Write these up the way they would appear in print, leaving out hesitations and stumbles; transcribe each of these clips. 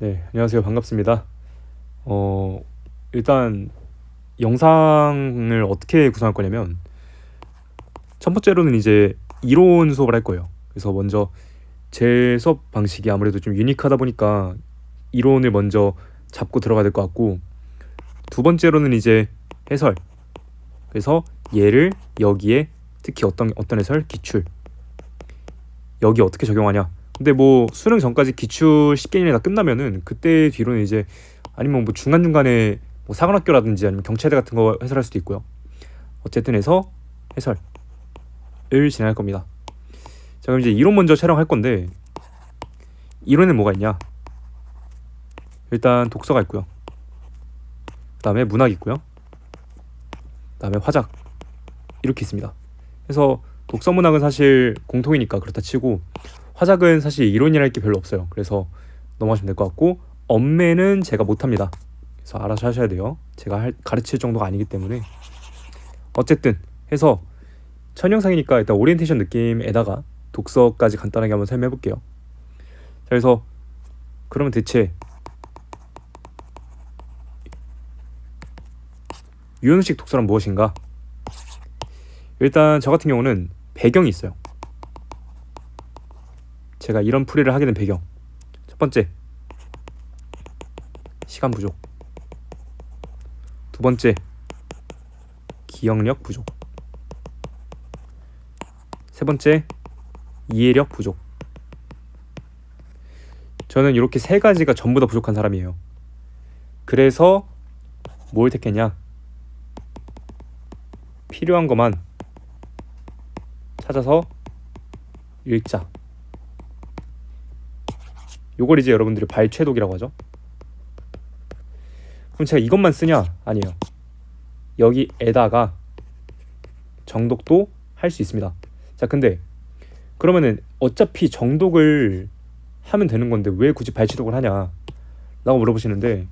네, 안녕하세요. 반갑습니다. 어, 일단 영상을 어떻게 구성할 거냐면 첫 번째로는 이제 이론 수업을 할 거예요. 그래서 먼저 제 수업 방식이 아무래도 좀 유니크하다 보니까 이론을 먼저 잡고 들어가야 될 것 같고, 두 번째로는 이제 해설. 그래서 얘를 여기에 특히 어떤 해설, 기출 여기 어떻게 적용하냐. 근데 뭐 수능 전까지 기출 10개념이 다 끝나면은 그때 뒤로는 이제 아니면 뭐 중간중간에 뭐 사관학교라든지 아니면 경찰대 같은 거 해설할 수도 있고요. 어쨌든 해서 해설을 진행할 겁니다. 자, 그럼 이제 이론 먼저 촬영할 건데, 이론에 뭐가 있냐? 일단 독서가 있고요. 그 다음에 문학 있고요. 그 다음에 화작 이렇게 있습니다. 그래서 독서 문학은 사실 공통이니까 그렇다 치고, 화작은 사실 이론이랄 게 별로 없어요. 그래서 넘어가시면 될 것 같고, 엄매는 제가 못합니다. 그래서 알아서 하셔야 돼요. 제가 가르칠 정도가 아니기 때문에. 어쨌든 해서 첫 영상이니까 일단 오리엔테이션 느낌에다가 독서까지 간단하게 한번 설명해 볼게요. 자, 그래서 그러면 대체 유현식 독서란 무엇인가? 일단 저 같은 경우는 배경이 있어요. 제가 이런 풀이를 하게 된 배경. 첫 번째, 시간 부족. 두 번째, 기억력 부족. 세 번째, 이해력 부족. 저는 이렇게 세 가지가 전부 다 부족한 사람이에요. 그래서 뭘 택했냐? 필요한 것만 찾아서 읽자. 요걸 이제 여러분들이 발췌독이라고 하죠. 그럼 제가 이것만 쓰냐? 아니에요. 여기에다가 정독도 할 수 있습니다. 자, 근데 그러면은 어차피 정독을 하면 되는 건데 왜 굳이 발췌독을 하냐 라고 물어보시는데,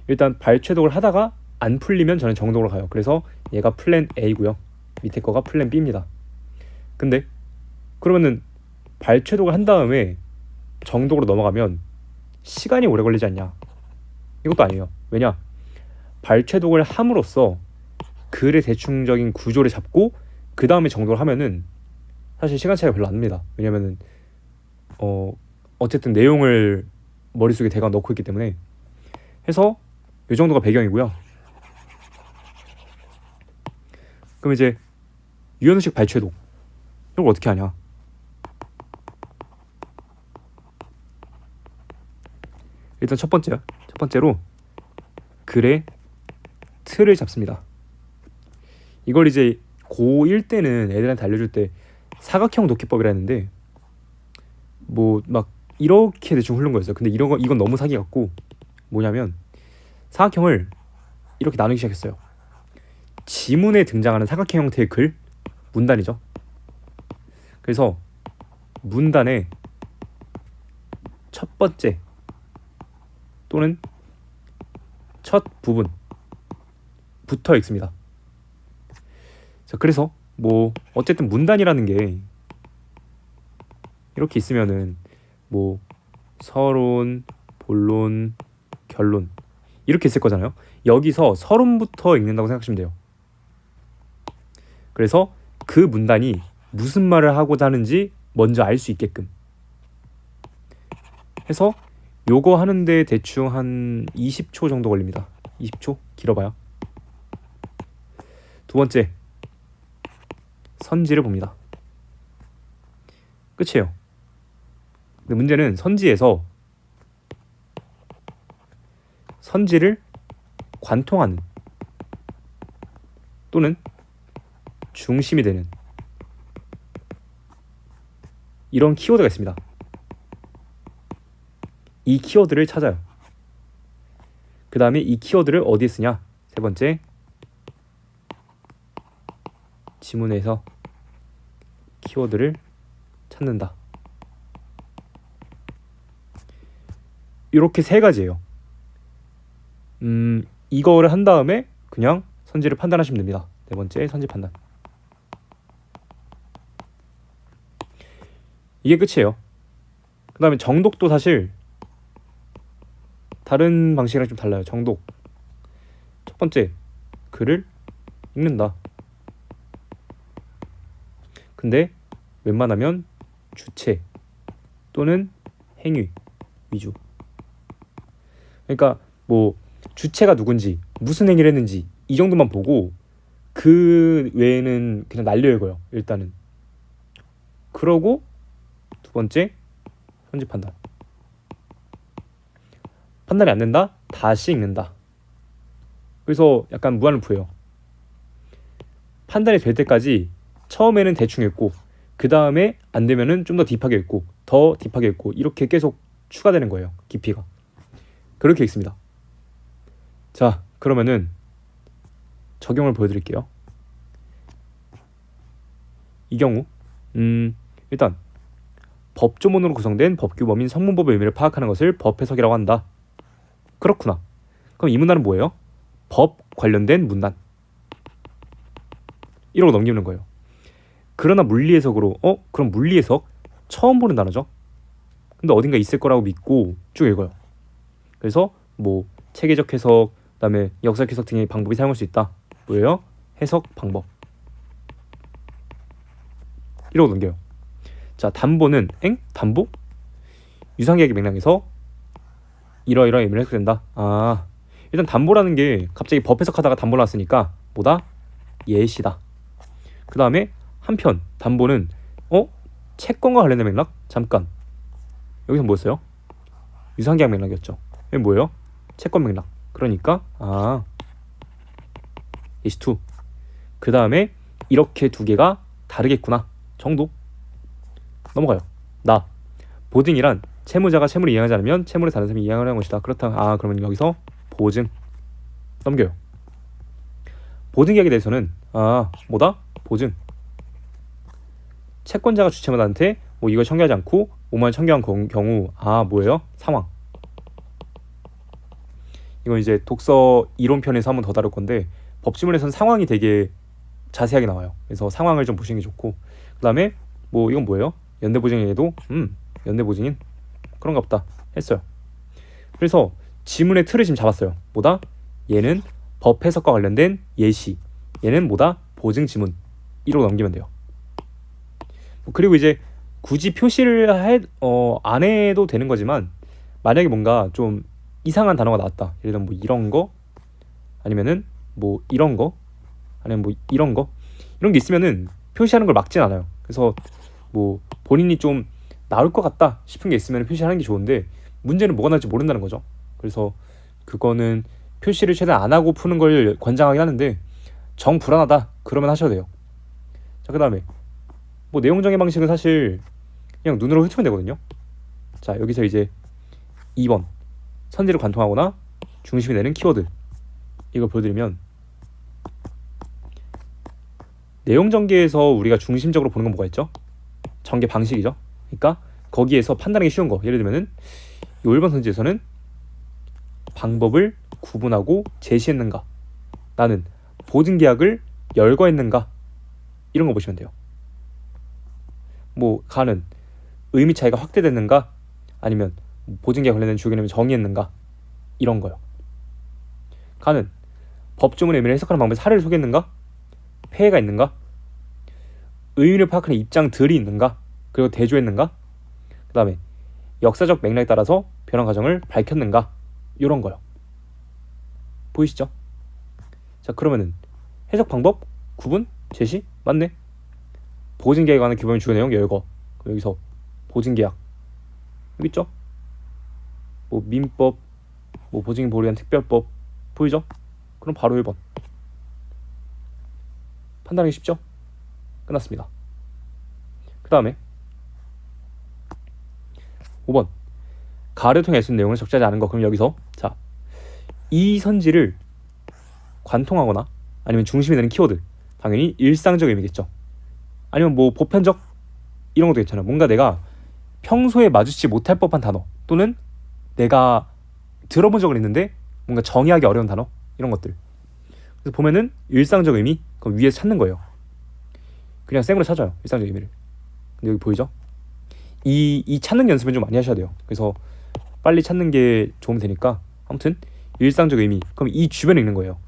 일단 발췌독을 하다가 안 풀리면 저는 정독으로 가요. 그래서 얘가 플랜 A고요. 밑에 거가 플랜 B입니다. 근데 그러면은 발췌독을 한 다음에 정독으로 넘어가면 시간이 오래 걸리지 않냐? 이것도 아니에요. 왜냐? 발췌독을 함으로써 글의 대충적인 구조를 잡고 그 다음에 정독을 하면은 사실 시간 차이가 별로 안 납니다. 왜냐면은 어쨌든 내용을 머릿속에 대강 넣고 있기 때문에. 해서 이 정도가 배경이고요. 그럼 이제 유현식 발췌독 이걸 어떻게 하냐? 일단 첫 번째로 글의 틀을 잡습니다. 이걸 이제 고1 때는 애들한테 알려줄 때 사각형 독해법이라 했는데, 뭐 막 이렇게 대충 흐른 거였어요. 근데 이건 너무 사기 같고, 뭐냐면 사각형을 이렇게 나누기 시작했어요. 지문에 등장하는 사각형 형태의 글, 문단이죠. 그래서 문단의 첫 번째 또는 첫 부분부터 읽습니다. 자, 그래서 뭐 어쨌든 문단이라는 게 이렇게 있으면은 뭐 서론, 본론, 결론 이렇게 있을 거잖아요. 여기서 서론부터 읽는다고 생각하시면 돼요. 그래서 그 문단이 무슨 말을 하고자 하는지 먼저 알 수 있게끔 해서 요거 하는데 대충 한 20초 정도 걸립니다. 20초? 길어봐요. 두 번째, 선지를 봅니다. 끝이에요. 근데 문제는 선지에서 선지를 관통하는 또는 중심이 되는 이런 키워드가 있습니다. 이 키워드를 찾아요. 그 다음에 이 키워드를 어디에 쓰냐? 세 번째, 지문에서 키워드를 찾는다. 이렇게 세 가지예요. 이거를 한 다음에 그냥 선지를 판단하시면 됩니다. 네 번째, 선지 판단. 이게 끝이에요. 그 다음에 정독도 사실 다른 방식이랑 좀 달라요. 정독. 첫 번째, 글을 읽는다. 근데 웬만하면 주체 또는 행위 위주. 그러니까 뭐 주체가 누군지 무슨 행위를 했는지 이 정도만 보고 그 외에는 그냥 날려 읽어요. 일단은. 그러고 두 번째, 현재 판단. 판단이 안 된다? 다시 읽는다. 그래서 약간 무한루프예요. 판단이 될 때까지 처음에는 대충 읽고 그 다음에 안 되면은 좀 더 딥하게 읽고 더 딥하게 읽고 이렇게 계속 추가되는 거예요. 깊이가. 그렇게 읽습니다. 자, 그러면은 적용을 보여드릴게요. 이 경우 일단 법조문으로 구성된 법규 범인 성문법의 의미를 파악하는 것을 법 해석이라고 한다. 그렇구나. 그럼 이 문단은 뭐예요? 법 관련된 문단. 이러고 넘기는 거예요. 그러나 물리해석으로 그럼 물리해석 처음 보는 단어죠. 근데 어딘가 있을 거라고 믿고 쭉 읽어요. 그래서 뭐 체계적 해석, 그다음에 역사적 해석 등의 방법이 사용할 수 있다. 뭐예요? 해석 방법. 이러고 넘겨요. 자, 담보는 담보? 유상계약의 맥락에서 이러이러한 의미를 해석된다. 일단 담보라는 게 갑자기 법 해석하다가 담보 나왔으니까 뭐다? 예시다. 그 다음에 한편 담보는 채권과 관련된 맥락? 잠깐. 여기서 뭐였어요? 유상계약 맥락이었죠. 여기 뭐예요? 채권 맥락. 그러니까 예시2. 그 다음에 이렇게 두 개가 다르겠구나 정도. 넘어가요. 나. 보증이란 채무자가 채무를 이행하지 않으면 채무를 다른 사람이 이행하는 것이다. 그렇다. 그러면 여기서 보증. 넘겨요. 보증계약에 대해서는 뭐다? 보증. 채권자가 주채무자한테 뭐 이걸 청구하지 않고 5만 원 청구한 경우 뭐예요? 상황. 이건 이제 독서 이론편에서 한번 더 다룰 건데 법지문에서는 상황이 되게 자세하게 나와요. 그래서 상황을 좀 보시는 게 좋고, 그 다음에 뭐 이건 뭐예요? 연대보증에도 연대보증인 그런가 보다 했어요. 그래서 지문의 틀을 지금 잡았어요. 뭐다? 얘는 법 해석과 관련된 예시, 얘는 뭐다? 보증 지문. 이러고 넘기면 돼요. 그리고 이제 굳이 표시를 안 해도 되는 거지만 만약에 뭔가 좀 이상한 단어가 나왔다. 예를 들면 뭐 이런 거, 아니면은 뭐 이런 거, 아니면 뭐 이런 거, 이런 게 있으면은 표시하는 걸 막진 않아요. 그래서 뭐 본인이 좀 나올 것 같다 싶은 게 있으면 표시하는 게 좋은데 문제는 뭐가 나올지 모른다는 거죠. 그래서 그거는 표시를 최대한 안 하고 푸는 걸 권장하긴 하는데 정 불안하다 그러면 하셔도 돼요. 자, 그 다음에 뭐 내용 정의 방식은 사실 그냥 눈으로 훑으면 되거든요. 자, 여기서 이제 2번 선지를 관통하거나 중심이 되는 키워드, 이걸 보여드리면 내용 전개에서 우리가 중심적으로 보는 건 뭐가 있죠? 전개 방식이죠. 그러니까 거기에서 판단하기 쉬운 거, 예를 들면은 이 1번 선지에서는 방법을 구분하고 제시했는가, 나는 보증계약을 열거했는가, 이런 거 보시면 돼요. 뭐 가는 의미 차이가 확대됐는가, 아니면 보증계약 관련된 주요 개념을 정의했는가, 이런 거요. 가는 법조문의 의미를 해석하는 방법에 사례를 소개했는가, 폐해가 있는가, 의미를 파악하는 입장들이 있는가, 그리고 대조했는가, 그 다음에 역사적 맥락에 따라서 변화 과정을 밝혔는가, 이런 거요. 보이시죠? 자, 그러면은 해석 방법, 구분, 제시, 맞네. 보증계약에 관한 규범의 주요 내용 열거. 여기서 보증계약 여기 있죠? 뭐 민법, 뭐 보증인 보호를 위한 특별법, 보이죠? 그럼 바로 1번. 판단하기 쉽죠? 끝났습니다. 그 다음에 5번 가를 통해 애쓴 내용을 적재하지 않은 거. 그럼 여기서 자, 이 선지를 관통하거나 아니면 중심이 되는 키워드, 당연히 일상적 의미겠죠. 아니면 뭐 보편적, 이런 것도 괜찮아요. 뭔가 내가 평소에 마주치지 못할 법한 단어, 또는 내가 들어본 적은 있는데 뭔가 정의하기 어려운 단어, 이런 것들. 그래서 보면은 일상적 의미, 그럼 위에서 찾는 거예요. 그냥 생으로 찾아요, 일상적 의미를. 근데 여기 보이죠? 이 찾는 연습은 좀 많이 하셔야 돼요. 그래서 빨리 찾는 게 좋으면 되니까 아무튼 일상적 의미. 그럼 이 주변에 있는 거예요.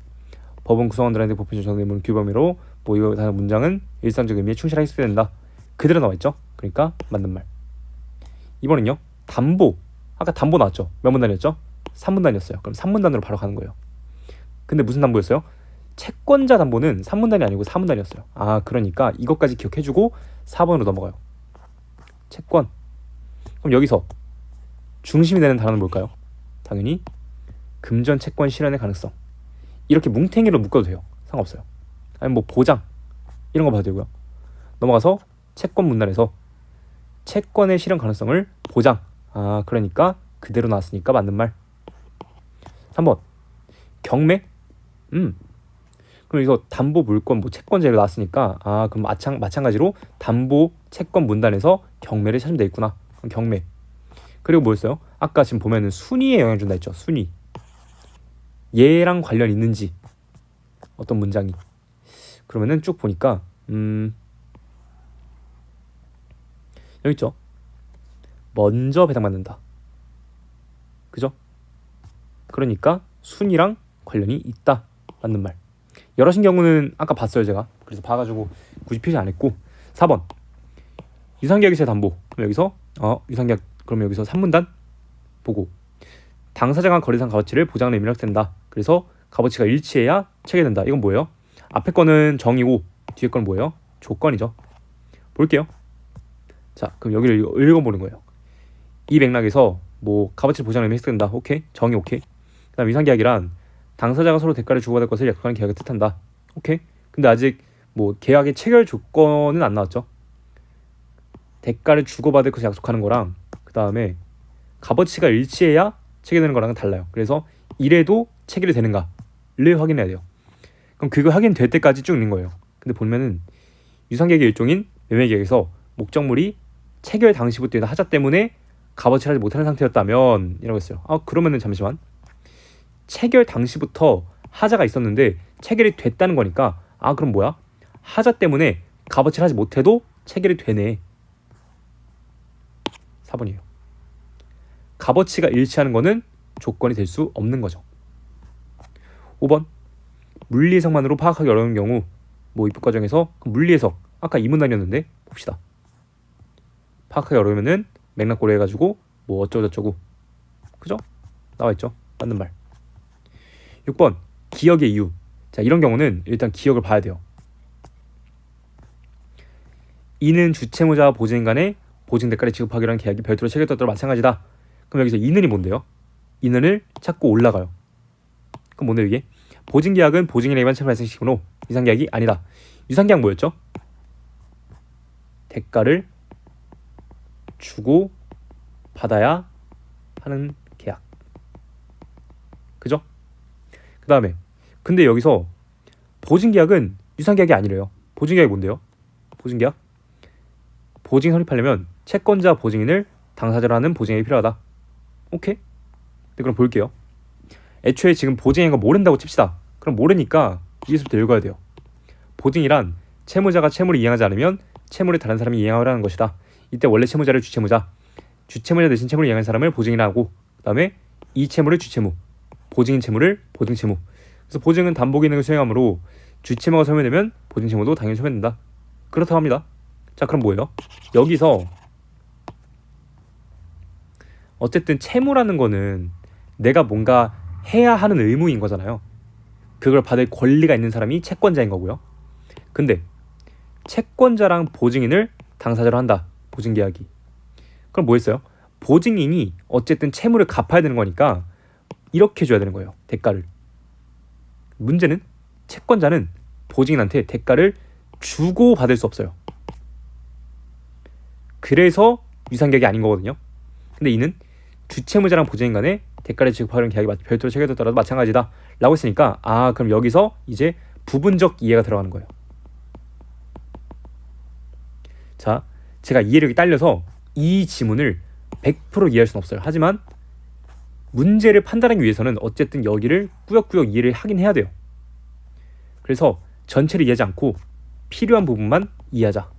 법은 구성원들한테 보편적 정의문 규범으로 뭐 이거 다른 문장은 일상적 의미에 충실하게 수행된다. 그대로 나와 있죠. 그러니까 맞는 말. 이번은요. 담보. 아까 담보 나왔죠. 몇 문단이었죠? 3문단이었어요. 그럼 3문단으로 바로 가는 거예요. 근데 무슨 담보였어요? 채권자 담보는 3문단이 아니고 4문단이었어요. 아, 그러니까 이것까지 기억해주고 4번으로 넘어가요. 채권. 그럼 여기서 중심이 되는 단어는 뭘까요? 당연히 금전 채권 실현의 가능성. 이렇게 뭉탱이로 묶어도 돼요. 상관없어요. 아니면 뭐 보장 이런 거 봐도 되고요. 넘어가서 채권 문단에서 채권의 실현 가능성을 보장. 아, 그러니까 그대로 나왔으니까 맞는 말. 3번 경매. 그럼 여기서 담보 물권 뭐 채권제로 나왔으니까 아, 그럼 마찬가지로 담보 채권 문단에서 경매를 찾으면 되겠구나. 그럼 경매. 그리고 뭐였어요? 아까 지금 보면은 순위에 영향을 준다 했죠. 순위. 얘랑 관련 있는지 어떤 문장이. 그러면은 쭉 보니까 여기 있죠. 먼저 배당받는다. 그죠? 그러니까 순위랑 관련이 있다. 맞는 말. 여럿인 경우는 아까 봤어요 제가. 그래서 봐가지고 굳이 표시 안 했고. 4번 유상계약에서의 담보. 그럼 여기서 유상계약. 그러면 여기서 3문단 보고 당사자간 거래상 값어치를 보장하는 의미를 확대된다. 그래서 값어치가 일치해야 체결된다. 이건 뭐예요? 앞에 거는 정의고 뒤에 거는 뭐예요? 조건이죠. 볼게요. 자, 그럼 여기를 읽어보는 거예요. 이 맥락에서 뭐 값어치를 보장하는 의미를 확대된다. 오케이. 정의 오케이. 그 다음 유상계약이란 당사자가 서로 대가를 주고받을 것을 약속하는 계약을 뜻한다. 오케이. 근데 아직 뭐 계약의 체결 조건은 안 나왔죠. 대가를 주고받을 것을 약속하는 거랑 그 다음에 값어치가 일치해야 체결되는 거랑은 달라요. 그래서 이래도 체결이 되는가를 확인해야 돼요. 그럼 그거 확인될 때까지 쭉 있는 거예요. 근데 보면은 유상계약의 일종인 매매계약에서 목적물이 체결 당시부터 하자 때문에 값어치를 하지 못하는 상태였다면 이라고 했어요. 그러면은 잠시만. 체결 당시부터 하자가 있었는데 체결이 됐다는 거니까 그럼 뭐야? 하자 때문에 값어치를 하지 못해도 체결이 되네. 4번이에요. 값어치가 일치하는 거는 조건이 될 수 없는 거죠. 5번 물리 해석만으로 파악하기 어려운 경우 뭐 입법 과정에서 물리 해석 아까 이 문단이었는데 봅시다. 파악하기 어려우면은 맥락 고려해가지고 뭐 어쩌고저쩌고 그죠? 나와있죠. 맞는 말. 6번 기억의 이유. 자, 이런 경우는 일단 기억을 봐야 돼요. 이는 주채무자와 보증인 간의 보증 대가를 지급하기로 한 계약이 별도로 체결되었다로 마찬가지다. 그럼 여기서 이는이 뭔데요? 이는을 찾고 올라가요. 그럼 뭔데 이게? 보증계약은 보증인에 의한 채무 발생시키므로 유상계약이 아니다. 유상계약 뭐였죠? 대가를 주고 받아야 하는 계약. 그죠? 그 다음에 근데 여기서 보증계약은 유상계약이 아니래요. 보증계약이 뭔데요? 보증계약? 보증이 성립하려면 채권자 보증인을 당사자로 하는 보증액이 필요하다. 오케이? 네, 그럼 볼게요. 애초에 지금 보증인 거 모른다고 칩시다. 그럼 모르니까 여기서부터 읽어야 돼요. 보증이란 채무자가 채무를 이행하지 않으면 채무를 다른 사람이 이행하라는 것이다. 이때 원래 채무자를 주채무자 대신 채무를 이행한 사람을 보증이라 하고 그 다음에 이 채무를 주채무, 보증인 채무를 보증채무. 그래서 보증은 담보 기능을 수행하므로 주채무가 소멸되면 보증채무도 당연히 소멸된다. 그렇다고 합니다. 자, 그럼 뭐예요? 여기서 어쨌든 채무라는 거는 내가 뭔가 해야 하는 의무인 거잖아요. 그걸 받을 권리가 있는 사람이 채권자인 거고요. 근데 채권자랑 보증인을 당사자로 한다. 보증계약이. 그럼 뭐 했어요? 보증인이 어쨌든 채무를 갚아야 되는 거니까 이렇게 줘야 되는 거예요. 대가를. 문제는 채권자는 보증인한테 대가를 주고 받을 수 없어요. 그래서 유상계약이 아닌 거거든요. 근데 이는 주채무자랑 보증인 간에 대가를 지급하려는 계약이 별도로 체결되더라도 마찬가지다 라고 했으니까 그럼 여기서 이제 부분적 이해가 들어가는 거예요. 자, 제가 이해력이 딸려서 이 지문을 100% 이해할 수는 없어요. 하지만 문제를 판단하기 위해서는 어쨌든 여기를 꾸역꾸역 이해를 하긴 해야 돼요. 그래서 전체를 이해하지 않고 필요한 부분만 이해하자.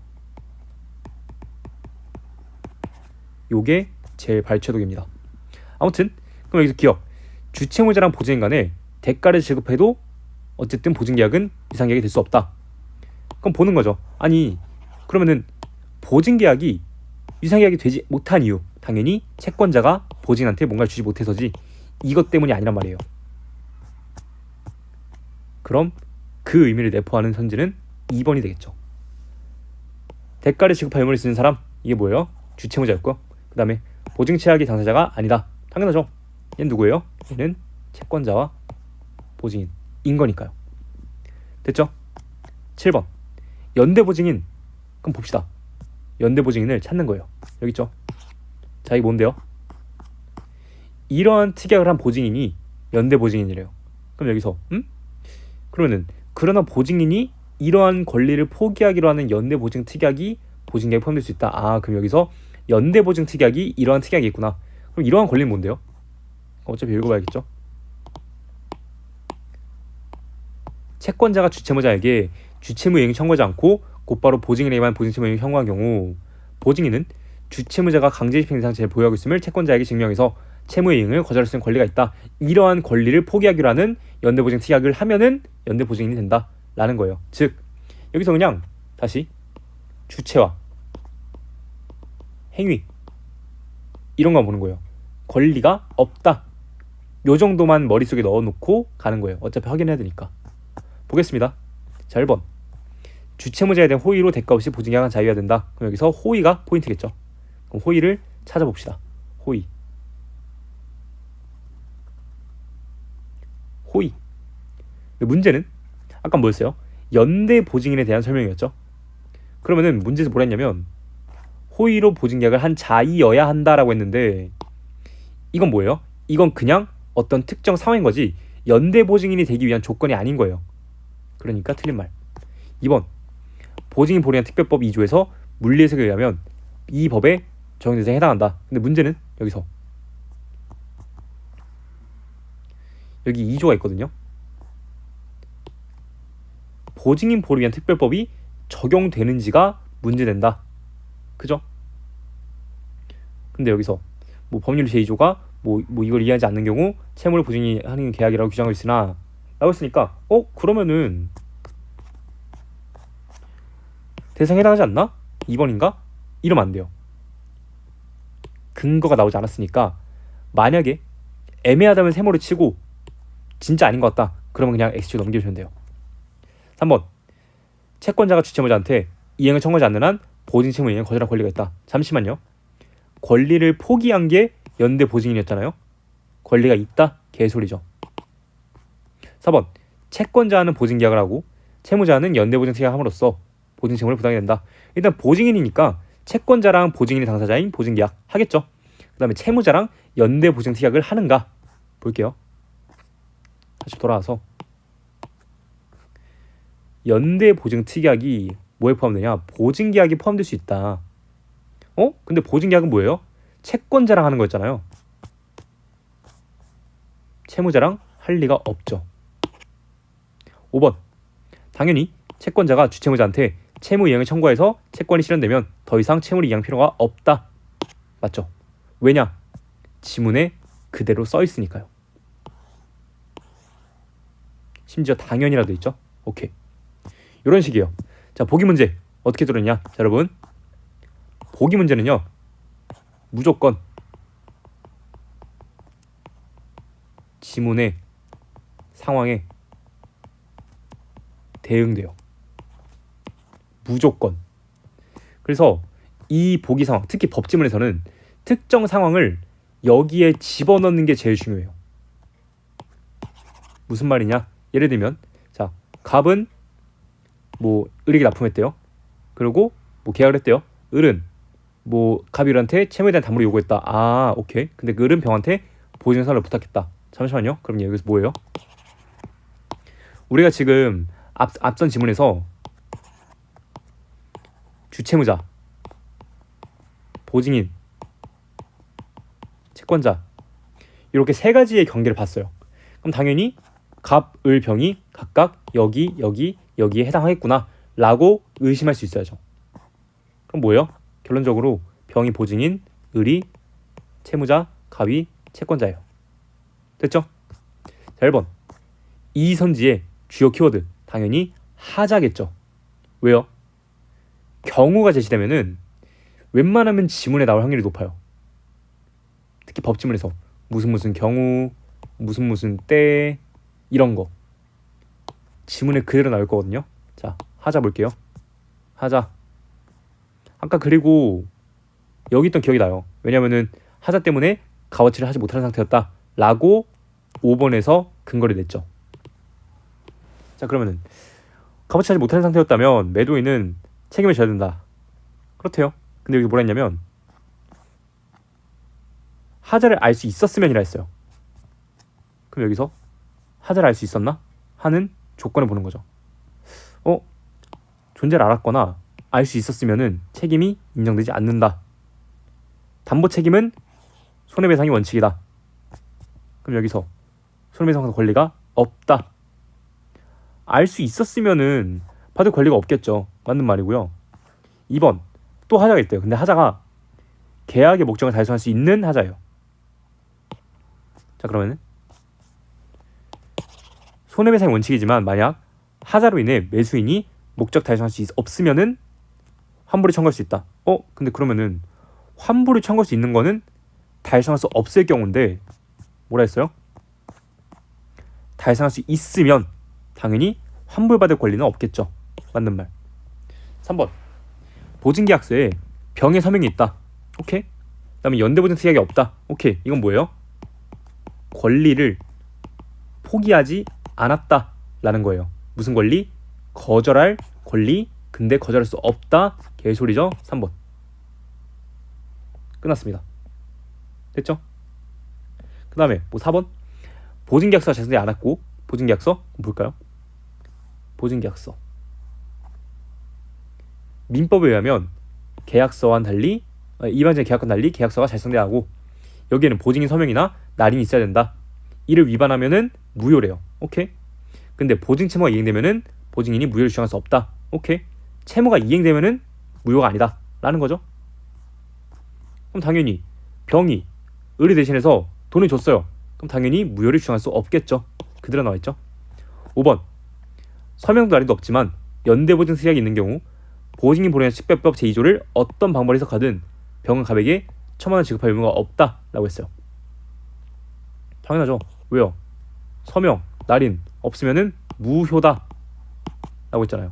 요게 제 발췌독입니다. 아무튼 그럼 여기서 기억. 주채무자랑 보증인 간에 대가를 지급해도 어쨌든 보증계약은 위상계약이 될 수 없다. 그럼 보는 거죠. 아니 그러면은 보증계약이 위상계약이 되지 못한 이유, 당연히 채권자가 보증인한테 뭔가를 주지 못해서지 이것 때문이 아니란 말이에요. 그럼 그 의미를 내포하는 선지는 2번이 되겠죠. 대가를 지급할 의무를 쓰는 사람, 이게 뭐예요? 주채무자였고요. 그 다음에 보증치약의 당사자가 아니다. 당연하죠. 얘는 누구예요? 얘는 채권자와 보증인인 거니까요. 됐죠? 7번 연대보증인. 그럼 봅시다. 연대보증인을 찾는 거예요. 여기 있죠? 자, 이게 뭔데요? 이러한 특약을 한 보증인이 연대보증인이래요. 그럼 여기서 그러면은 그러나 보증인이 이러한 권리를 포기하기로 하는 연대보증 특약이 보증계약에 포함될 수 있다. 아, 그럼 여기서 연대보증 특약이 이러한 특약이 있구나. 그럼 이러한 권리는 뭔데요? 어차피 읽어봐야겠죠. 채권자가 주채무자에게 주채무 이행을 청구하지 않고 곧바로 보증인에 의한 보증채무 이행을 청구한 경우 보증인은 주채무자가 강제집행 대상자를 보유하고 있음을 채권자에게 증명해서 채무 이행을 거절할 수 있는 권리가 있다. 이러한 권리를 포기하기로 하는 연대보증 특약을 하면은 연대보증인이 된다라는 거예요. 즉 여기서 그냥 다시 주체와 행위 이런 거 보는 거예요. 권리가 없다. 요 정도만 머릿속에 넣어놓고 가는 거예요. 어차피 확인해야 되니까. 보겠습니다. 자, 1번 주채무자에 대한 호의로 대가 없이 보증계약은 자유해야 된다. 그럼 여기서 호의가 포인트겠죠. 그럼 호의를 찾아봅시다. 호의. 문제는 아까 뭐였어요? 연대 보증인에 대한 설명이었죠. 그러면은 문제에서 뭐라 했냐면 호의로 보증계약을 한 자이여야 한다라고 했는데 이건 뭐예요? 이건 그냥 어떤 특정 상황인 거지 연대 보증인이 되기 위한 조건이 아닌 거예요. 그러니까 틀린 말. 2번 보증인 보류한 특별법 2조에서 물리해석에 의하면 이 법에 적용 대상에 해당한다. 근데 문제는 여기서 여기 2조가 있거든요. 보증인 보호를 위한 특별법이 적용되는지가 문제된다. 그죠? 근데 여기서 뭐 법률 제2조가 뭐 이걸 이해하지 않는 경우 채무를 보증인이 하는 계약이라고 규정하고 있으나 라고 했으니까 그러면은 대상에 해당하지 않나? 2번인가? 이러면 안 돼요. 근거가 나오지 않았으니까 만약에 애매하다면 세모를 치고 진짜 아닌 것 같다. 그러면 그냥 X축 넘겨주면 돼요. 3번 채권자가 주채무자한테 이행을 청구하지 않는 한 보증채무 이행을 거절할 권리가 있다. 잠시만요. 권리를 포기한 게 연대 보증인이었잖아요. 권리가 있다? 개소리죠. 4번 채권자는 보증계약을 하고 채무자는 연대보증 특약을 함으로써 보증채무를 부담하게 된다. 일단 보증인이니까 채권자랑 보증인이 당사자인 보증계약 하겠죠. 그 다음에 채무자랑 연대보증 특약을 하는가 볼게요. 다시 돌아와서 연대보증 특약이 뭐에 포함되냐? 보증계약이 포함될 수 있다. 근데 보증계약은 뭐예요? 채권자랑 하는 거였잖아요. 채무자랑 할 리가 없죠. 5번 당연히 채권자가 주채무자한테 채무 이행을 청구해서 채권이 실현되면 더 이상 채무를 이행할 필요가 없다. 맞죠? 왜냐? 지문에 그대로 써 있으니까요. 심지어 당연이라도 있죠. 오케이. 이런 식이에요. 자, 보기 문제 어떻게 들었냐? 자, 여러분 보기 문제는요 무조건 지문의 상황에 대응돼요. 무조건. 그래서 이 보기 상황, 특히 법지문에서는 특정 상황을 여기에 집어넣는 게 제일 중요해요. 무슨 말이냐? 예를 들면 자, 갑은 뭐 을에게 납품했대요. 그리고 뭐 계약을 했대요. 을은 뭐 갑이 을한테 채무에 대한 담보를 요구했다. 아, 오케이. 근데 그 을은 병한테 보증서를 부탁했다. 잠시만요. 그럼 여기서 뭐예요? 우리가 지금 앞선 지문에서 주채무자, 보증인, 채권자 이렇게 세 가지의 관계를 봤어요. 그럼 당연히 갑, 을, 병이 각각 여기에 해당하겠구나 라고 의심할 수 있어야죠. 그럼 뭐예요? 결론적으로 병이 보증인, 을이 채무자, 갑이 채권자예요. 됐죠? 자, 1번. 이 선지의 주요 키워드 당연히 하자겠죠. 왜요? 경우가 제시되면은 웬만하면 지문에 나올 확률이 높아요. 특히 법지문에서 무슨 경우, 무슨 때 이런 거 지문에 그대로 나올 거거든요. 자, 하자 볼게요. 하자. 아까 그리고 여기 있던 기억이 나요. 왜냐면은 하자 때문에 값어치를 하지 못하는 상태였다 라고 5번에서 근거를 냈죠. 자, 그러면은 값어치 하지 못하는 상태였다면 매도인은 책임을 져야 된다. 그렇대요. 근데 여기 뭐라 했냐면 하자를 알 수 있었으면이라 했어요. 그럼 여기서 하자를 알 수 있었나? 하는 조건을 보는 거죠. 존재를 알았거나 알 수 있었으면은 책임이 인정되지 않는다. 담보 책임은 손해배상이 원칙이다. 그럼 여기서 손해배상 권리가 없다. 알 수 있었으면은 받을 권리가 없겠죠. 맞는 말이고요. 2번 또 하자가 있대요. 근데 하자가 계약의 목적을 달성할 수 있는 하자예요. 자, 그러면은 손해배상이 원칙이지만 만약 하자로 인해 매수인이 목적 달성할 수 없으면은 환불을 청구할 수 있다. 근데 그러면은 환불을 청구할 수 있는 거는 달성할 수 없을 경우인데 뭐라 했어요? 달성할 수 있으면 당연히 환불받을 권리는 없겠죠. 맞는 말. 3번 보증계약서에 병의 서명이 있다. 오케이. 그다음에 연대보증 특약이 없다. 오케이. 이건 뭐예요? 권리를 포기하지 않았다 라는 거예요. 무슨 권리? 거절할 권리. 근데 거절할 수 없다. 개소리죠. 3번. 끝났습니다. 됐죠? 그 다음에 뭐 4번 보증계약서가 작성되지 않았고 보증계약서 볼까요? 보증계약서 민법에 의하면 계약서와는 달리 일반적인 계약과는 달리 계약서가 작성돼야 하고 여기에는 보증인 서명이나 날인이 있어야 된다. 이를 위반하면은 무효래요. 오케이. 근데 보증 채무가 이행되면은 보증인이 무효를 주장할 수 없다. 오케이. 채무가 이행되면은 무효가 아니다 라는 거죠. 그럼 당연히 병이 의뢰 대신해서 돈을 줬어요. 그럼 당연히 무효를 주장할 수 없겠죠. 그대로 나와있죠. 5번 서명도 날인도 없지만 연대보증 특약이 있는 경우 보증인 보행한 식별법 제2조를 어떤 방법을 해석하든 병은 가백에 1,000만 원 지급할 의무가 없다 라고 했어요. 당연하죠. 왜요? 서명, 날인 없으면은 무효다 라고 했잖아요.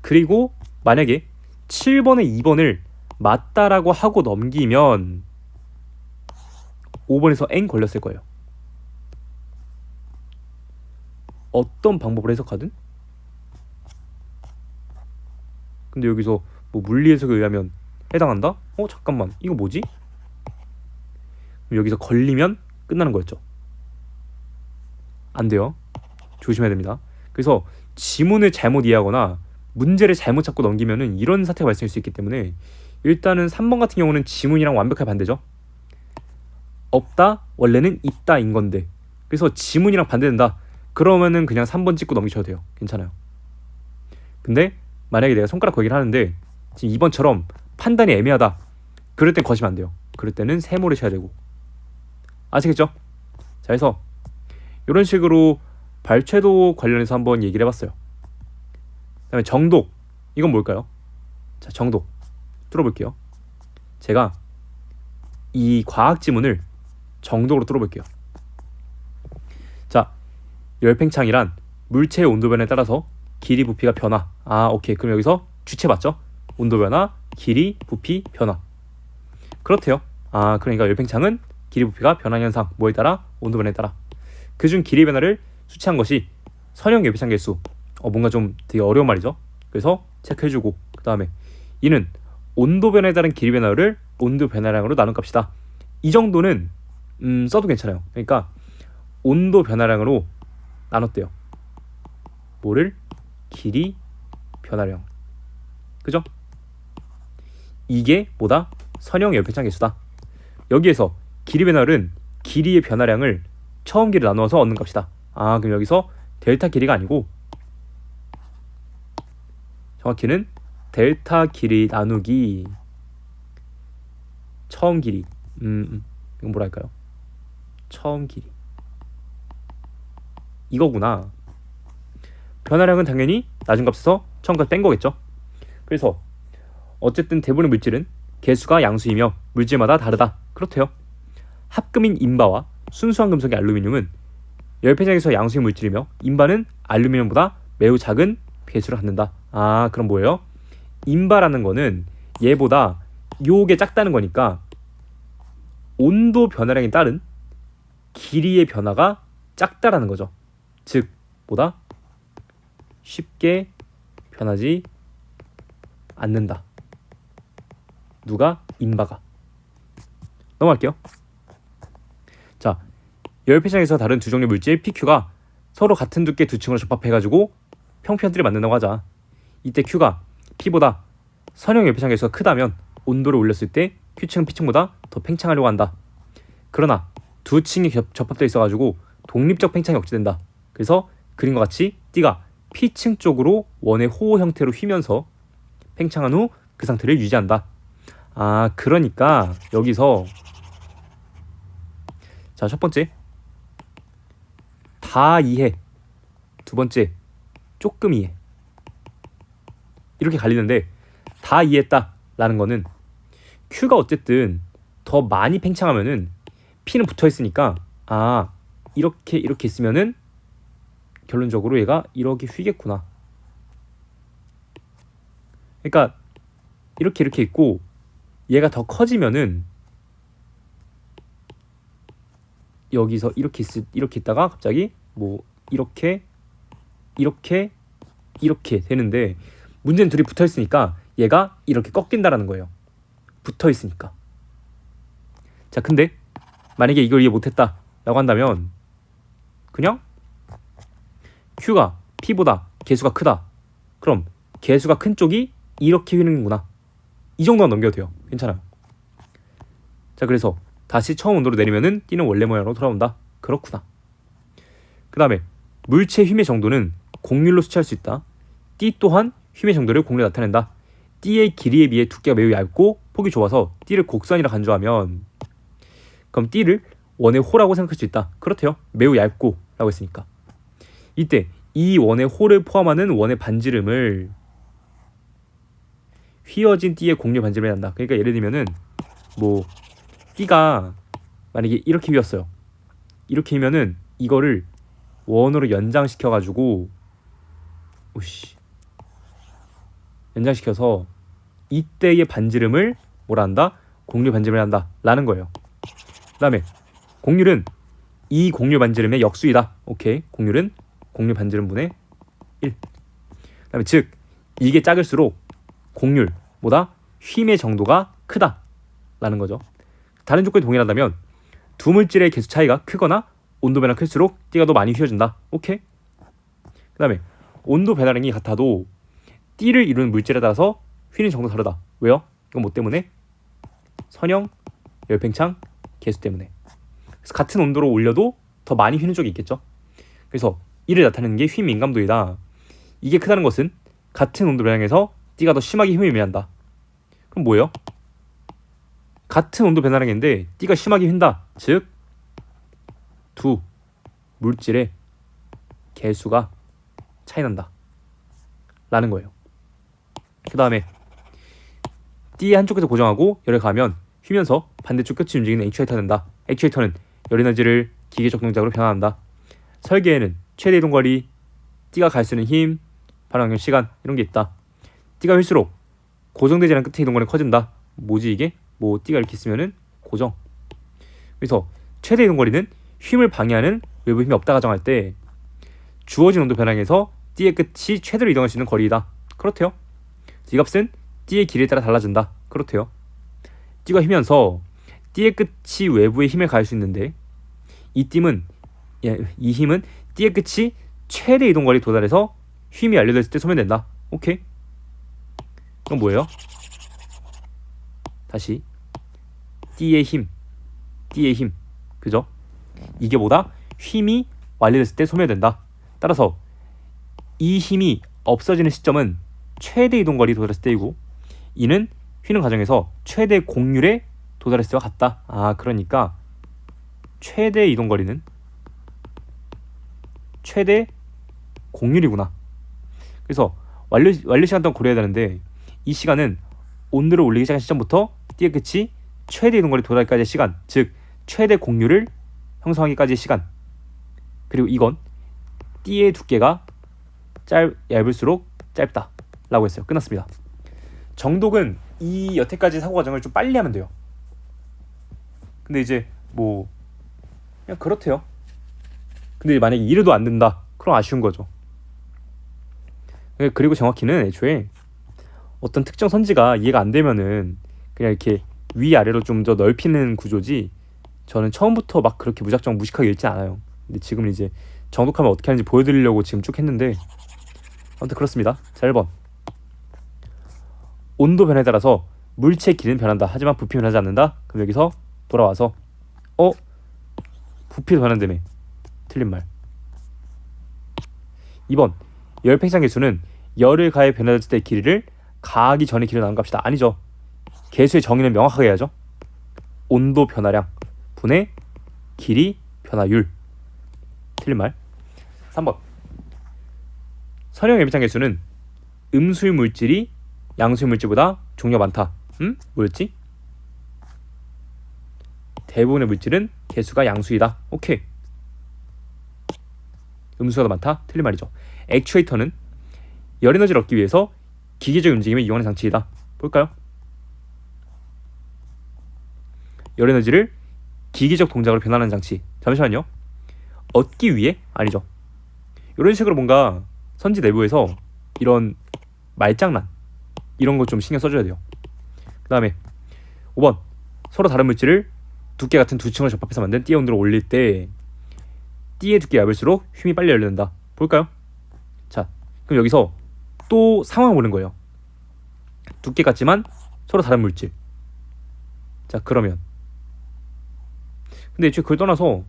그리고 만약에 7번에 2번을 맞다라고 하고 넘기면 5번에서 N 걸렸을 거예요. 어떤 방법을 해석하든. 근데 여기서 뭐 물리 해석에 의하면 해당한다? 잠깐만 이거 뭐지? 그럼 여기서 걸리면 끝나는 거였죠. 안 돼요. 조심해야 됩니다. 그래서 지문을 잘못 이해하거나 문제를 잘못 찾고 넘기면은 이런 사태가 발생할 수 있기 때문에 일단은 3번 같은 경우는 지문이랑 완벽하게 반대죠. 없다, 원래는 있다인 건데 그래서 지문이랑 반대된다. 그러면은 그냥 3번 찍고 넘기셔도 돼요. 괜찮아요. 근데 만약에 내가 손가락 걸기를 하는데 지금 2번처럼 판단이 애매하다. 그럴 땐 거시면 안 돼요. 그럴 때는 세모를 쳐야 되고. 아시겠죠? 자, 해서 이런 식으로 발췌도 관련해서 한번 얘기를 해봤어요. 그 다음에 정독. 이건 뭘까요? 자, 정독 뚫어볼게요. 제가 이 과학 지문을 정독으로 뚫어볼게요. 자, 열팽창이란 물체의 온도 변화에 따라서 길이, 부피가 변화. 오케이. 그럼 여기서 주체 맞죠? 온도 변화, 길이, 부피, 변화. 그렇대요. 그러니까 열팽창은 길이, 부피가 변화 현상. 뭐에 따라? 온도 변화에 따라. 그중 길이 변화를 수치한 것이 선형 열팽창 개수. 뭔가 좀 되게 어려운 말이죠. 그래서 체크해주고 그 다음에 이는 온도 변화에 따른 길이 변화를 온도 변화량으로 나눈 값이다. 이 정도는 써도 괜찮아요. 그러니까 온도 변화량으로 나눴대요. 뭐를? 길이 변화량. 그죠? 이게 뭐다? 선형 열팽창 개수다. 여기에서 길이 변화율은 길이의 변화량을 처음 길이 나누어서 얻는 값이다. 그럼 여기서 델타 길이가 아니고 정확히는 델타 길이 나누기 처음 길이. 이건 뭐랄까요? 처음 길이. 이거구나. 변화량은 당연히 낮은 값에서 처음까지 뺀 거겠죠. 그래서 어쨌든 대부분의 물질은 개수가 양수이며 물질마다 다르다. 그렇대요. 합금인 인바와 순수한 금속의 알루미늄은 열폐장에서 양수의 물질이며 인바는 알루미늄보다 매우 작은 배수를 갖는다. 아, 그럼 뭐예요? 인바라는 거는 얘보다 요게 작다는 거니까 온도 변화량에 따른 길이의 변화가 작다라는 거죠. 즉 보다 쉽게 변하지 않는다. 누가? 인바가. 넘어갈게요. 자, 열폐장에서 다른 두 종류의 물질 PQ가 서로 같은 두께 두 층으로 접합해가지고 평편들을 만든다고 하자. 이때 Q가 P보다 선형 열폐장 개수가 크다면 온도를 올렸을 때 Q층은 P층보다 더 팽창하려고 한다. 그러나 두 층이 접합되어 있어가지고 독립적 팽창이 억제된다. 그래서 그림과 같이 T가 P층 쪽으로 원의 호호 형태로 휘면서 팽창한 후 그 상태를 유지한다. 아, 그러니까 여기서 자, 첫 번째 다 이해, 두 번째 조금 이해, 이렇게 갈리는데 다 이해했다 라는 거는 Q가 어쨌든 더 많이 팽창하면은 P는 붙어있으니까 아, 이렇게 있으면은 결론적으로 얘가 이렇게 휘겠구나. 그러니까 이렇게 있고 얘가 더 커지면은 여기서 이렇게 있다가 갑자기 뭐 이렇게 되는데 문제는 둘이 붙어 있으니까 얘가 이렇게 꺾인다라는 거예요. 붙어 있으니까. 자, 근데 만약에 이걸 이해 못했다 라고 한다면 그냥 Q가 P보다 개수가 크다. 그럼 개수가 큰 쪽이 이렇게 휘는구나. 이 정도만 넘겨도 돼요. 괜찮아요. 자, 그래서 다시 처음 온도로 내리면은 T는 원래 모양으로 돌아온다. 그렇구나. 그 다음에 물체 휘의 정도는 곡률로 수치할 수 있다. T 또한 휘의 정도를 곡률로 나타낸다. T의 길이에 비해 두께가 매우 얇고 폭이 좁아서 T를 곡선이라 간주하면 그럼 T를 원의 호라고 생각할 수 있다. 그렇대요. 매우 얇고 라고 했으니까. 이때 이 원의 호를 포함하는 원의 반지름을 휘어진 T의 곡률 반지름이 한다. 그러니까 예를 들면은 뭐 T가 만약에 이렇게 휘었어요. 이렇게 휘면은 이거를 원으로 연장시켜가지고 연장시켜서 이때의 반지름을 뭐라 한다? 곡률 반지름을 한다 라는 거예요. 그 다음에 곡률은 이 곡률 반지름의 역수이다. 오케이. 곡률은 곡률 반지름분의 1. 그 다음에 즉 이게 작을수록 곡률보다 휨의 정도가 크다 라는 거죠. 다른 조건이 동일하다면 두 물질의 개수 차이가 크거나 온도 변화가 클수록 T가 더 많이 휘어진다. 오케이. 그 다음에 온도 변화량이 같아도 T를 이루는 물질에 따라서 휘는 정도가 다르다. 왜요? 이건 뭐 때문에? 선형, 열팽창, 개수 때문에. 그래서 같은 온도로 올려도 더 많이 휘는 쪽이 있겠죠. 그래서 이를 나타내는 게 휘 민감도이다. 이게 크다는 것은 같은 온도 변화량에서 T가 더 심하게 힘을 유지한다. 그럼 뭐예요? 같은 온도 변화량인데 T가 심하게 휜다. 즉 두 물질의 개수가 차이난다 라는 거예요. 그 다음에 T의 한쪽에서 고정하고 열을 가하면 휘면서 반대쪽 끝이 움직이는 액추에이터가 된다. 액추에이터는 열 에너지를 기계적 동작으로 변화한다. 설계에는 최대 이동거리, T가 갈 수 있는 힘, 반응력 시간 이런 게 있다. T가 휠수록 고정되지 않은 끝의 이동거리는 커진다. 뭐지 이게? 뭐 T가 이렇게 있으면은 고정. 그래서 최대 이동거리는 휨을 방해하는 외부 힘이 없다 가정할 때 주어진 온도 변화에서 T의 끝이 최대로 이동할 수 있는 거리이다. 그렇대요. 이 값은 T의 길이에 따라 달라진다. 그렇대요. T가 휘면서 T의 끝이 외부에 힘을 가할 수 있는데 이 힘은 T의 끝이 최대 이동거리에 도달해서 휨이 완료됐을 때 소멸된다. 오케이. 그럼 뭐예요? 다시 T의 힘 그죠? 이게 뭐다? 휨이 완료됐을 때 소멸된다. 따라서 이 힘이 없어지는 시점은 최대 이동거리에 도달했을 때이고 이는 휘는 과정에서 최대 곡률에 도달했을 때와 같다. 아, 그러니까 최대 이동거리는 최대 공률이구나. 그래서 완료 시간 동안 고려해야 되는데 이 시간은 온도를 올리기 시작한 시점부터 띠의 끝이 최대 이동거리 도달까지의 시간, 즉 최대 공률을 형성하기까지의 시간. 그리고 이건 띠의 두께가 얇을수록 짧다 라고 했어요. 끝났습니다. 정독은 이 여태까지 사고 과정을 좀 빨리 하면 돼요. 근데 이제 뭐 그냥 그렇대요. 근데 만약에 이래도 안 된다, 그럼 아쉬운 거죠. 그리고 정확히는 애초에 어떤 특정 선지가 이해가 안 되면은 그냥 이렇게 위아래로 좀 더 넓히는 구조지, 저는 처음부터 막 그렇게 무작정 무식하게 읽지 않아요. 근데 지금은 이제 정독하면 어떻게 하는지 보여드리려고 지금 쭉 했는데, 아무튼 그렇습니다. 자, 1번. 온도 변화에 따라서 물체의 길이는 변한다. 하지만 부피는 변하지 않는다. 그럼 여기서 돌아와서 부피도 변한다며. 틀린 말. 2번. 열 팽창 개수는 열을 가해 변화될 때 길이를 가하기 전에 길이로 나눈 값이다. 아니죠. 개수의 정의는 명확하게 해야죠. 온도 변화량 분의 길이 변화율. 틀린 말. 3번. 선형 열팽창 개수는 음수의 물질이 양수의 물질보다 종류가 많다. 뭐였지? 대부분의 물질은 개수가 양수이다. 오케이. 음수가 더 많다. 틀린 말이죠. 액추에이터는 열 에너지를 얻기 위해서 기계적 움직임을 이용하는 장치이다. 볼까요? 열 에너지를 기계적 동작으로 변환하는 장치. 잠시만요. 얻기 위해? 아니죠. 이런 식으로 뭔가 선지 내부에서 이런 말장난 이런 거 좀 신경 써줘야 돼요. 그 다음에 5번. 서로 다른 물질을 두께 같은 두 층을 접합해서 만든 띠의 온도를 올릴 때 띠의 두께가 얇을수록 휘이 빨리 열린다. 볼까요? 자, 그럼 여기서 또 상황을 보는 거예요. 두께 같지만 서로 다른 물질. 자, 그러면 근데 애초에 그걸 떠나서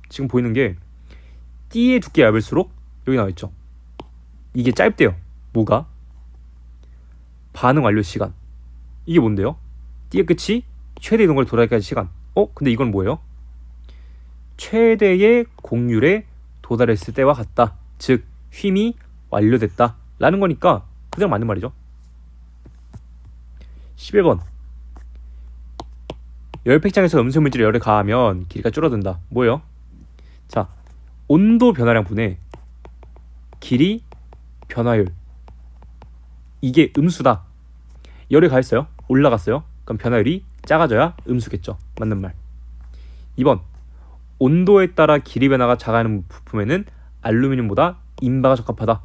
지금 보이는 게 띠의 두께가 얇을수록 여기 나와있죠. 이게 짧대요. 뭐가? 반응 완료 시간. 이게 뭔데요? 띠의 끝이 최대 이동거리 도달까지 시간. 근데 이건 뭐예요? 최대의 공률에 도달했을 때와 같다. 즉 휨이 완료됐다 라는 거니까 그대로 맞는 말이죠. 11번. 열 팽창에서 음수 물질에 열을 가하면 길이가 줄어든다. 뭐예요? 자, 온도 변화량 분의 길이 변화율. 이게 음수다. 열을 가했어요. 올라갔어요. 그럼 변화율이 작아져야 음수겠죠. 맞는 말. 2번. 온도에 따라 길이 변화가 작아지는 부품에는 알루미늄보다 인바가 적합하다.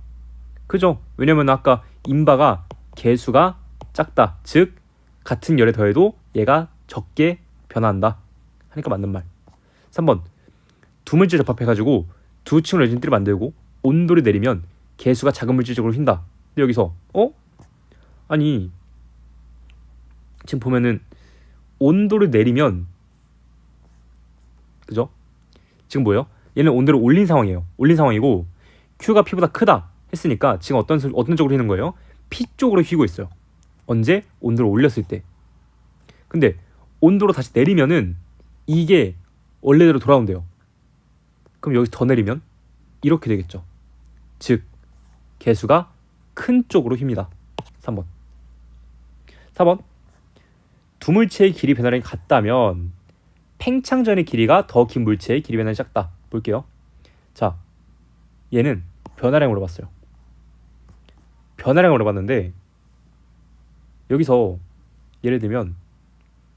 그죠? 왜냐면 아까 인바가 개수가 작다. 즉 같은 열에 더해도 얘가 적게 변화한다 하니까 맞는 말. 3번. 두 물질 접합해가지고 두 층을 내진 띠를 만들고 온도를 내리면 개수가 작은 물질적으로 휜다. 근데 여기서 아니 지금 보면은 온도를 내리면, 그죠? 지금 뭐예요? 얘는 온도를 올린 상황이에요. 올린 상황이고 Q가 P보다 크다 했으니까 지금 어떤 쪽으로 휘는 거예요? P 쪽으로 휘고 있어요. 언제? 온도를 올렸을 때. 근데 온도로 다시 내리면은 이게 원래대로 돌아온대요. 그럼 여기서 더 내리면 이렇게 되겠죠. 즉 개수가 큰 쪽으로 휩니다. 3번. 4번. 두 물체의 길이 변화량이 같다면 팽창 전의 길이가 더 긴 물체의 길이 변화량이 작다. 볼게요. 자, 얘는 변화량을 물어봤어요. 변화량을 물어봤는데 여기서 예를 들면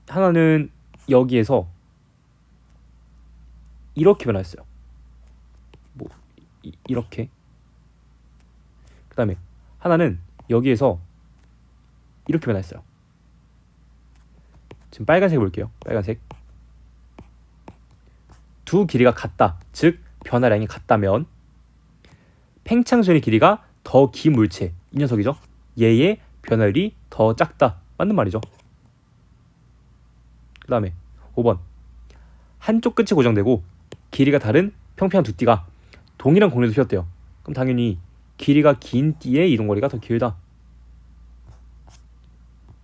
하나는 여기에서 이렇게 변화했어요. 뭐 이렇게. 그 다음에 하나는 여기에서 이렇게 변화했어요. 지금 빨간색 볼게요. 빨간색. 두 길이가 같다. 즉 변화량이 같다면 팽창 전의 길이가 더 긴 물체, 이 녀석이죠. 얘의 변화율이 더 작다. 맞는 말이죠. 그 다음에 5번. 한쪽 끝이 고정되고 길이가 다른 평평한 두 띠가 동일한 공률에서 휘었대요. 그럼 당연히 길이가 긴 띠의 이동거리가 더 길다.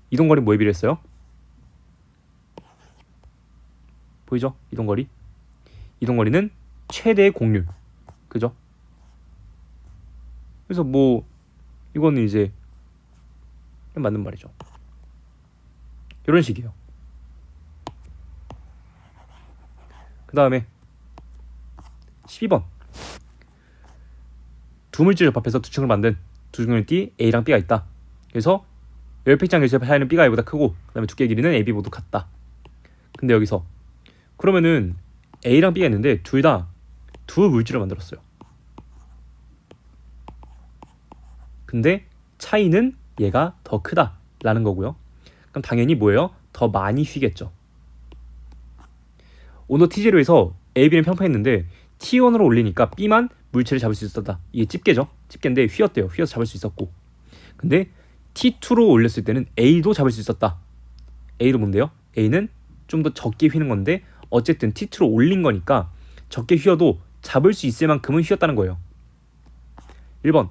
이동거리 뭐에 비례했어요? 보이죠? 이동거리는 최대의 공률. 그죠? 그래서 뭐 이거는 이제 맞는 말이죠. 이런 식이에요. 그 다음에 12번. 두 물질을 접합해서 두 층을 만든 두 중의 띠 A랑 B가 있다. 그래서 열팽창 결실 사이는 B가 A보다 크고 그 다음에 두께의 길이는 AB 모두 같다. 근데 여기서 그러면은 A랑 B가 있는데 둘 다 두 물질을 만들었어요. 근데 차이는 얘가 더 크다 라는 거고요. 그럼 당연히 뭐예요? 더 많이 휘겠죠. 온도 T0에서 A, B는 평평했는데 T1으로 올리니까 B만 물체를 잡을 수 있었다. 이게 집게죠. 집게인데 휘었대요. 휘어서 잡을 수 있었고. 근데 T2로 올렸을 때는 A도 잡을 수 있었다. A도 뭔데요? A는 좀 더 적게 휘는 건데 어쨌든 T2로 올린 거니까 적게 휘어도 잡을 수 있을 만큼은 휘었다는 거예요. 1번.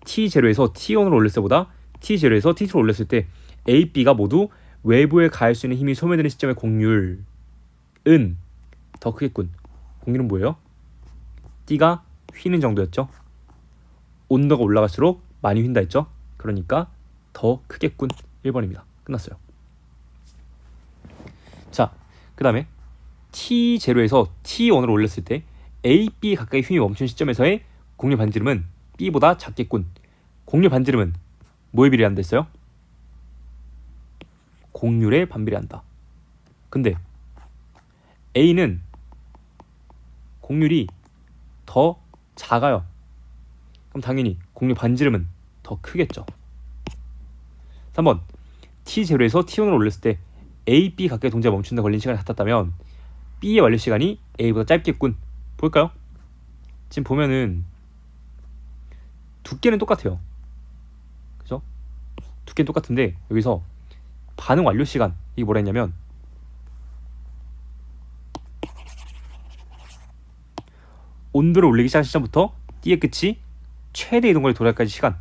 T0에서 T1으로 올렸을 때보다 T0에서 T2로 올렸을 때 A, B가 모두 외부에 가할 수 있는 힘이 소멸되는 시점의 곡률은 더 크겠군. 곡률은 뭐예요? T가 휘는 정도였죠. 온도가 올라갈수록 많이 휜다 했죠. 그러니까 더 크겠군. 1번입니다. 끝났어요. 자, 그 다음에 T0에서 T1으로 올렸을 때 A, B 각각의 힘이 멈춘 시점에서의 곡률 반지름은 B보다 작겠군. 곡률 반지름은 뭐에 비례한다 했어요? 곡률에 반비례한다. 근데 A는 곡률이 더 작아요. 그럼 당연히 곡률 반지름은 더 크겠죠. 3번. T0에서 T1으로 올렸을 때 A, B 각각의 동작이 멈춘 데 걸린 시간이 같았다면 B의 완료 시간이 A보다 짧겠군. 볼까요? 지금 보면은 두께는 똑같아요. 그죠? 두께는 똑같은데 여기서 반응 완료 시간 이게 뭐라 했냐면 온도를 올리기 시작한 시점부터 T의 끝이 최대 이동거리 도달까지 시간.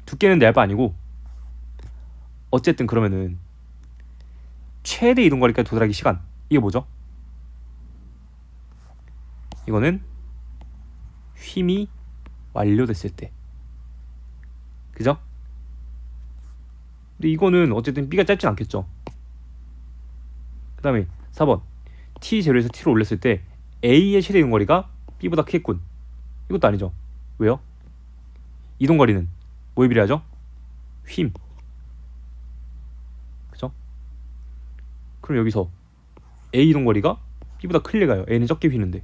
두께는 내 알 바 아니고 어쨌든 그러면은 최대 이동거리까지 도달하기 시간 이게 뭐죠? 이거는 휨이 완료됐을 때. 그죠? 근데 이거는 어쨌든 B가 짧진 않겠죠. 그 다음에 4번. T0에서 T로 올렸을 때 A의 최대 이동거리가 B보다 크겠군. 이것도 아니죠. 왜요? 이동거리는 뭐에 비례하죠? 휨. 그죠? 그럼 여기서 A 이동거리가 B보다 클 리가요. A는 적게 휘는데.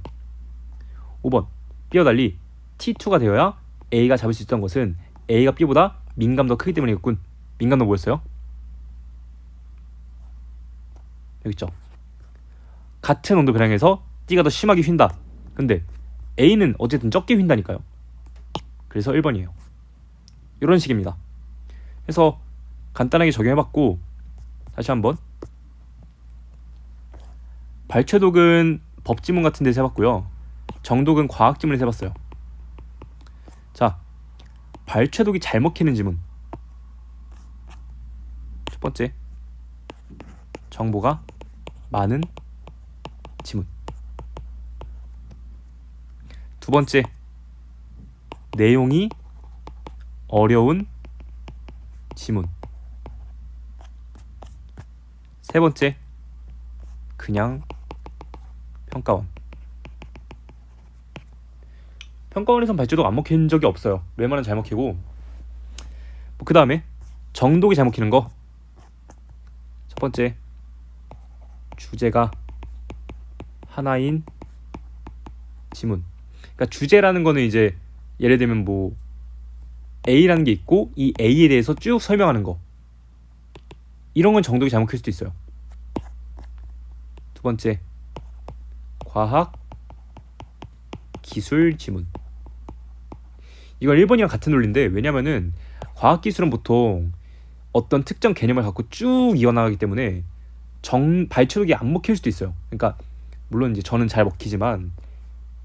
5번. B와 달리 T2가 되어야 A가 잡을 수 있던 것은 A가 B보다 민감도 크기 때문이겠군. 민감도 뭐였어요? 여기 있죠. 같은 온도 변형에서 T가 더 심하게 휜다. 근데 A는 어쨌든 적게 휜다니까요. 그래서 1번이에요. 이런 식입니다. 그래서 간단하게 적용해봤고 다시 한번 발췌독은 법지문 같은 데서 해봤고요. 정독은 과학지문에서 해봤어요. 자, 발췌독이 잘 먹히는 지문. 첫 번째, 정보가 많은 지문. 두 번째, 내용이 어려운 지문. 세 번째, 그냥 평가원. 평가원에선 발췌독 안 먹힌 적이 없어요. 웬만하면 잘 먹히고. 그 다음에 정독이 잘 먹히는 거. 첫 번째, 주제가 하나인 지문. 그러니까 주제라는 거는 이제 예를 들면 뭐 A라는 게 있고 이 A에 대해서 쭉 설명하는 거. 이런 건 정독이 잘 먹힐 수도 있어요. 두 번째, 과학 기술 지문. 이건 1번이랑 같은 논리인데 왜냐면은 과학기술은 보통 어떤 특정 개념을 갖고 쭉 이어나가기 때문에 발췌독이 안 먹힐 수도 있어요. 그러니까 물론 이제 저는 잘 먹히지만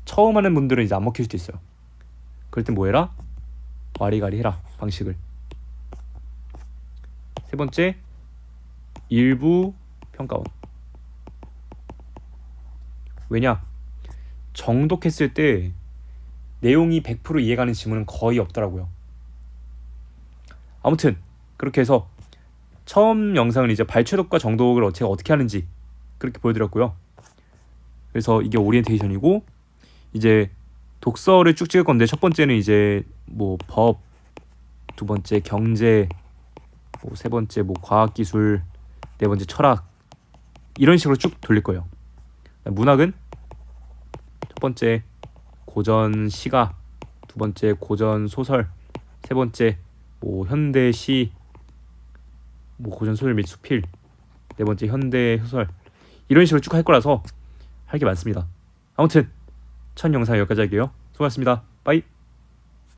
처음 하는 분들은 이제 안 먹힐 수도 있어요. 그럴 땐 뭐 해라? 와리가리 해라 방식을. 세 번째, 일부 평가원. 왜냐? 정독했을 때 내용이 100% 이해가는 지문은 거의 없더라고요. 아무튼 그렇게 해서 처음 영상은 이제 발췌독과 정독을 제가 어떻게 하는지 그렇게 보여드렸고요. 그래서 이게 오리엔테이션이고, 이제 독서를 쭉 찍을 건데, 첫 번째는 이제 뭐 법, 두 번째 경제, 뭐 세 번째 뭐 과학기술, 네 번째 철학, 이런 식으로 쭉 돌릴 거예요. 문학은 첫 번째 고전 시가, 두 번째 고전 소설, 세 번째 뭐 현대 시, 뭐 고전 소설 및 수필, 네 번째 현대 소설, 이런 식으로 쭉 할 거라서 할 게 많습니다. 아무튼 첫 영상 여기까지 할게요. 수고하셨습니다. 빠이.